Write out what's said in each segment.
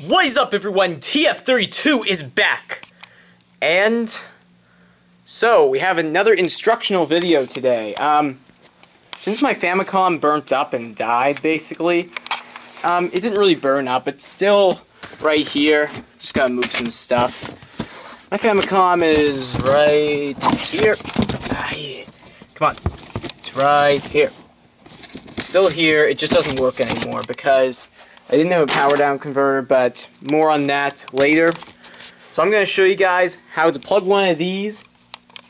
What is up, everyone? TF32 is back! And so, we have another instructional video today. Since my Famicom burnt up and died, basically, it didn't really burn up. It's still right here. Just gotta move some stuff. My Famicom is right here. Come on. It's right here. It's still here. It just doesn't work anymore because I didn't have a power down converter, but more on that later. So I'm going to show you guys how to plug one of these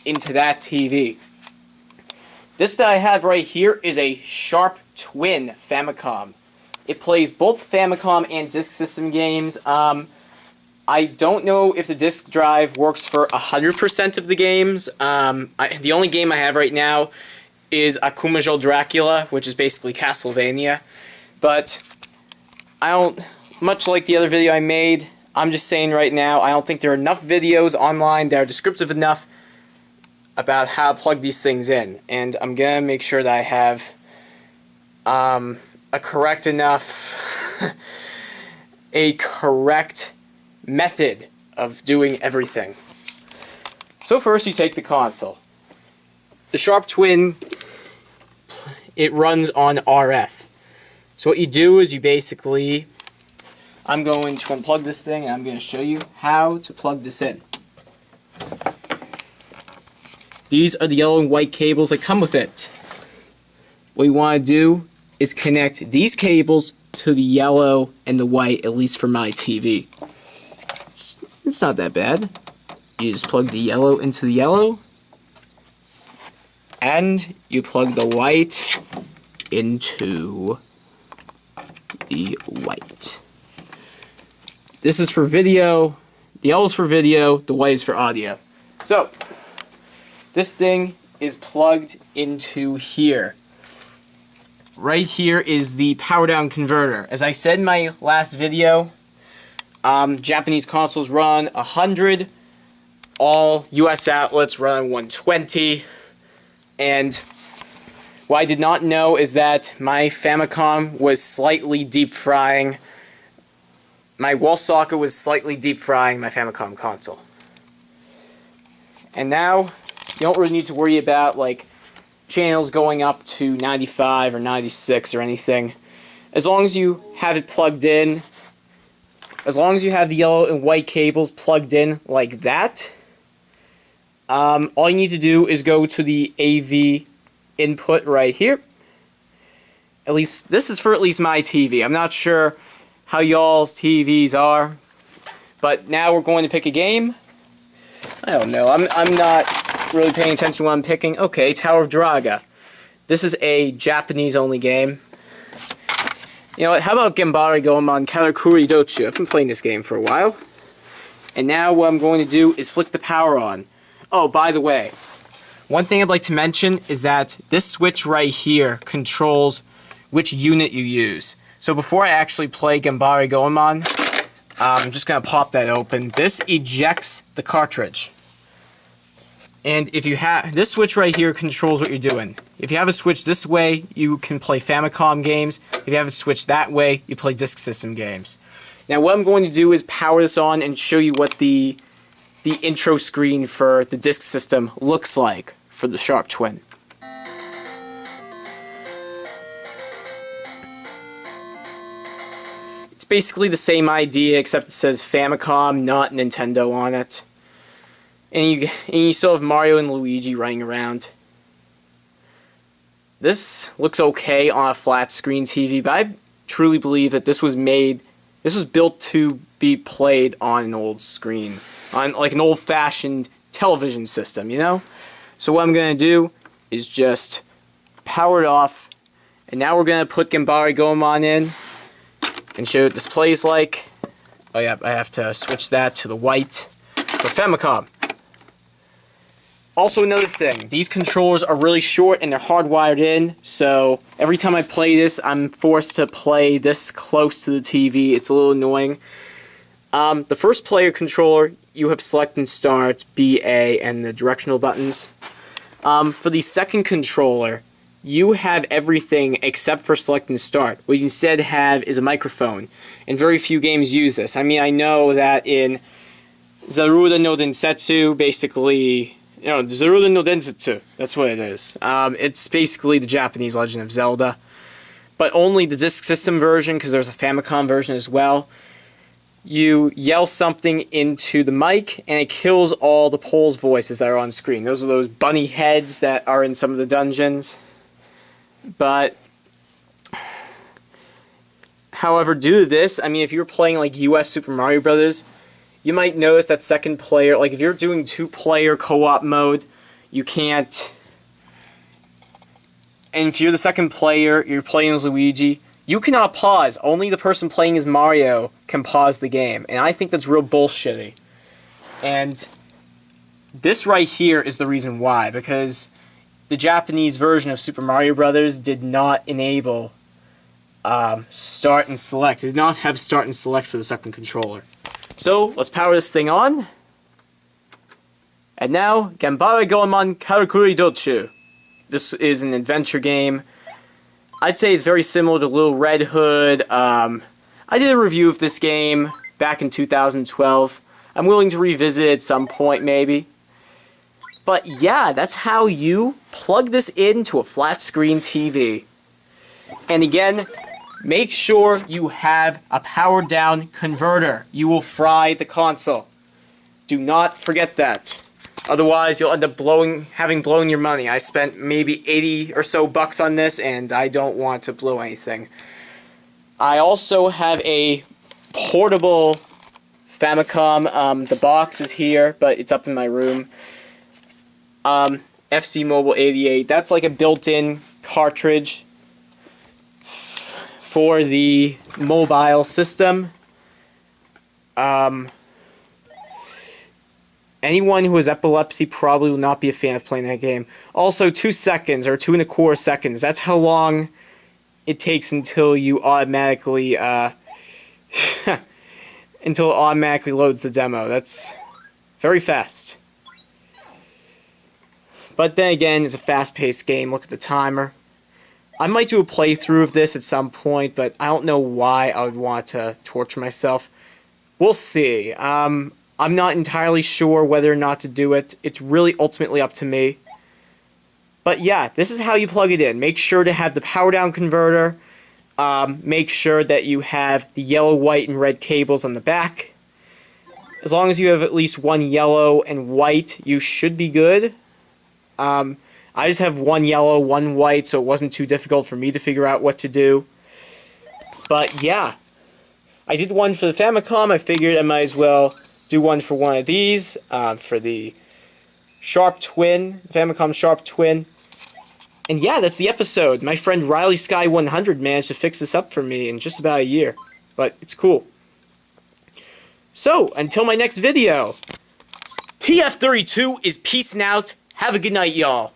into that TV. This that I have right here is a Sharp Twin Famicom. It plays both Famicom and disk system games. I don't know if the disk drive works for 100% of the games. The only game I have right now is Akumajou Dracula, which is basically Castlevania. But I don't, much like the other video I made, I'm just saying right now, I don't think there are enough videos online that are descriptive enough about how to plug these things in. And I'm going to make sure that I have a correct method of doing everything. So first you take the console. The Sharp Twin, it runs on RF. So what you do is you basically, I'm going to unplug this thing and I'm going to show you how to plug this in. These are the yellow and white cables that come with it. What you want to do is connect these cables to the yellow and the white, at least for my TV. It's not that bad. You just plug the yellow into the yellow and you plug the white into the white. This is for video, the yellow is for video, the white is for audio. So, this thing is plugged into here. Right here is the power down converter. As I said in my last video, Japanese consoles run 100, all US outlets run 120, and what I did not know is that my Famicom was slightly deep frying. My wall socket was slightly deep frying my Famicom console. And now, you don't really need to worry about like channels going up to 95 or 96 or anything. As long as you have it plugged in, as long as you have the yellow and white cables plugged in like that, all you need to do is go to the AV input right here. At least this is for at least my TV. I'm not sure how y'all's TVs are, but now we're going to pick a game. I don't know. I'm not really paying attention to what I'm picking. Okay, Tower of Draga. This is a Japanese only game. You know what? How about Gambare Goemon Karakuri Dochu? I've been playing this game for a while. And now what I'm going to do is flick the power on. Oh, by the way, one thing I'd like to mention is that this switch right here controls which unit you use. So before I actually play Gambare Goemon, I'm just going to pop that open. This ejects the cartridge. And if you have, this switch right here controls what you're doing. If you have a switch this way, you can play Famicom games. If you have it switched that way, you play disk system games. Now what I'm going to do is power this on and show you what the intro screen for the disk system looks like for the Sharp Twin. It's basically the same idea, except it says Famicom, not Nintendo on it. And you still have Mario and Luigi running around. This looks okay on a flat screen TV, but I truly believe that this was built to be played on an old screen. On like an old-fashioned television system, you know? So what I'm going to do is just power it off, and now we're going to put Gambare Goemon in and show what this plays like. Oh yeah, I have to switch that to the white for Famicom. Also another thing, these controllers are really short and they're hardwired in, so every time I play this, I'm forced to play this close to the TV. It's a little annoying. The first player controller, you have select and start, B, A, and the directional buttons. For the second controller, you have everything except for select and start. What you instead have is a microphone, and very few games use this. I mean, I know that in Zaruda no Densetsu, basically, Zaruda no Densetsu, that's what it is. It's basically the Japanese Legend of Zelda, but only the disk system version, because there's a Famicom version as well. You yell something into the mic, and it kills all the Pole's voices that are on screen. Those are those bunny heads that are in some of the dungeons. But, however, due to this, I mean, if you're playing like US Super Mario Brothers, you might notice that second player, like if you're doing two-player co-op mode, you can't. And if you're the second player, you're playing as Luigi, you cannot pause. Only the person playing as Mario can pause the game. And I think that's real bullshitty. And this right here is the reason why. Because the Japanese version of Super Mario Brothers did not enable start and select. It did not have start and select for the second controller. So, let's power this thing on. And now, Ganbare Goemon Karakuri Dochu. This is an adventure game. I'd say it's very similar to Little Red Hood. I did a review of this game back in 2012. I'm willing to revisit it at some point, maybe. But yeah, that's how you plug this into a flat screen TV. And again, make sure you have a powered down converter. You will fry the console. Do not forget that. Otherwise, you'll end up having blown your money. I spent maybe 80 or so bucks on this, and I don't want to blow anything. I also have a portable Famicom. The box is here, but it's up in my room. FC Mobile 88. That's like a built-in cartridge for the mobile system. Anyone who has epilepsy probably will not be a fan of playing that game. Also, 2 seconds, or 2¼ seconds. That's how long it takes until you automatically, until it automatically loads the demo. That's very fast. But then again, it's a fast-paced game. Look at the timer. I might do a playthrough of this at some point, but I don't know why I would want to torture myself. We'll see. I'm not entirely sure whether or not to do it. It's really ultimately up to me. But yeah, this is how you plug it in. Make sure to have the power down converter. Make sure that you have the yellow, white, and red cables on the back. As long as you have at least one yellow and white, you should be good. I just have one yellow, one white, so it wasn't too difficult for me to figure out what to do. But yeah, I did one for the Famicom. I figured I might as well do one for one of these, for the Sharp Twin, Famicom Sharp Twin. And yeah, that's the episode. My friend Riley Sky 100 managed to fix this up for me in just about a year. But it's cool. So, until my next video, TF32 is peacing out. Have a good night, y'all.